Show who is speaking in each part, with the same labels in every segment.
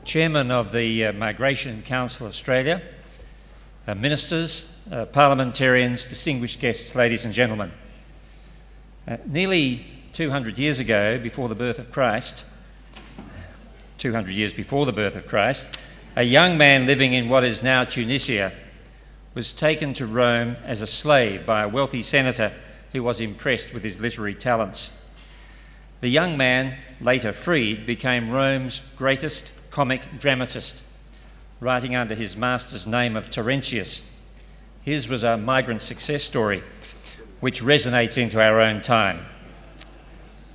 Speaker 1: Chairman of the Migration Council Australia, ministers, parliamentarians, distinguished guests, ladies and gentlemen. Nearly 200 years ago, before the birth of Christ, 200 years before the birth of Christ, a young man living in what is now Tunisia was taken to Rome as a slave by a wealthy senator who was impressed with his literary talents. The young man, later freed, became Rome's greatest comic dramatist, writing under his master's name of Terentius. His was a migrant success story, which resonates into our own time.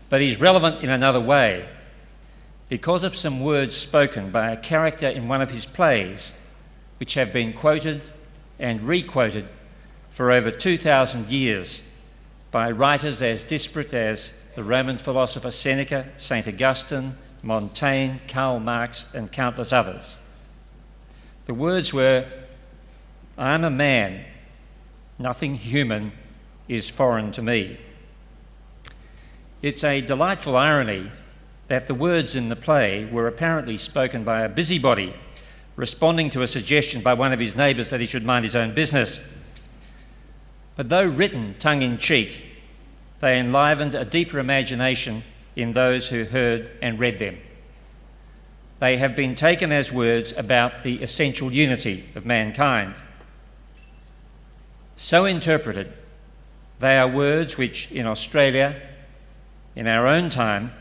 Speaker 1: But he's relevant in another way. Because of some words spoken by a character in one of his plays, which have been quoted and re-quoted for over 2,000 years by writers as disparate as the Roman philosopher Seneca, St. Augustine, Montaigne, Karl Marx, and countless others. The words were, "I am a man, nothing human is foreign to me." It's a delightful irony that the words in the play were apparently spoken by a busybody responding to a suggestion by one of his neighbours that he should mind his own business. But though written tongue-in-cheek, they enlivened a deeper imagination in those who heard and read them. They have been taken as words about the essential unity of mankind. So interpreted, they are words which in Australia, in our own time,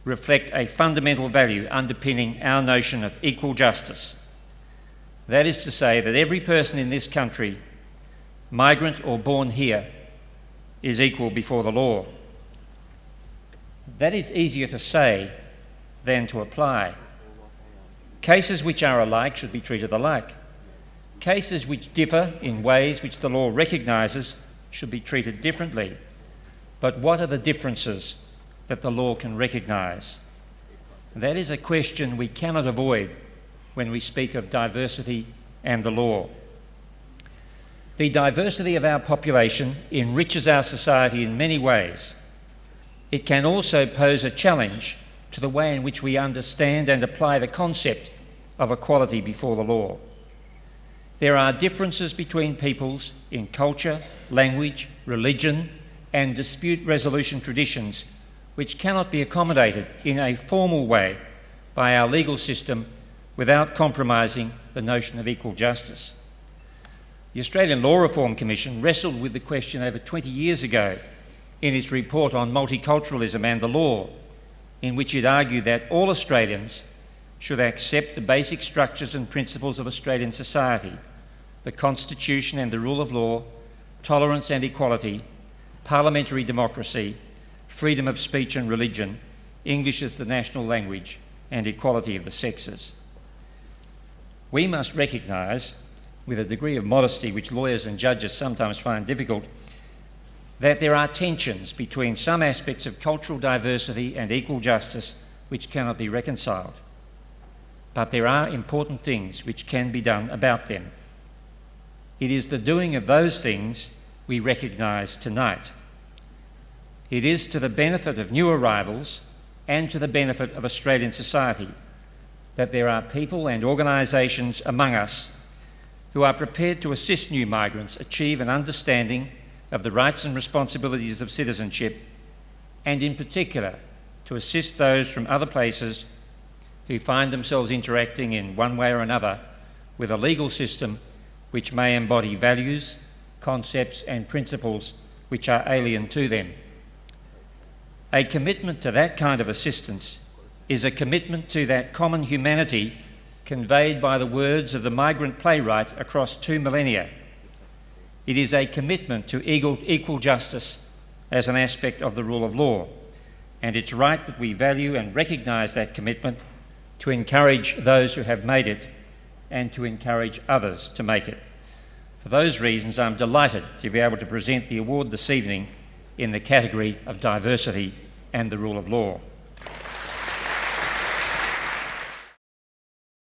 Speaker 1: reflect a fundamental value underpinning our notion of equal justice. That is to say that every person in this country, migrant or born here, is equal before the law. That is easier to say than to apply. Cases which are alike should be treated alike. Cases which differ in ways which the law recognises should be treated differently. But what are the differences that the law can recognise? That is a question we cannot avoid when we speak of diversity and the law. The diversity of our population enriches our society in many ways. It can also pose a challenge to the way in which we understand and apply the concept of equality before the law. There are differences between peoples in culture, language, religion, and dispute resolution traditions which cannot be accommodated in a formal way by our legal system without compromising the notion of equal justice. The Australian Law Reform Commission wrestled with the question over 20 years ago in its report on multiculturalism and the law, in which it argued that all Australians should accept the basic structures and principles of Australian society, the Constitution and the rule of law, tolerance and equality, parliamentary democracy, freedom of speech and religion, English as the national language, and equality of the sexes. We must recognise, with a degree of modesty which lawyers and judges sometimes find difficult, that there are tensions between some aspects of cultural diversity and equal justice which cannot be reconciled. But there are important things which can be done about them. It is the doing of those things we recognise tonight. It is to the benefit of new arrivals and to the benefit of Australian society that there are people and organisations among us who are prepared to assist new migrants achieve an understanding of the rights and responsibilities of citizenship, and in particular to assist those from other places who find themselves interacting in one way or another with a legal system which may embody values, concepts and principles which are alien to them. A commitment to that kind of assistance is a commitment to that common humanity conveyed by the words of the migrant playwright across 2 millennia. It is a commitment to equal justice as an aspect of the rule of law, and it's right that we value and recognise that commitment to encourage those who have made it and to encourage others to make it. For those reasons, I'm delighted to be able to present the award this evening in the category of diversity and the rule of law.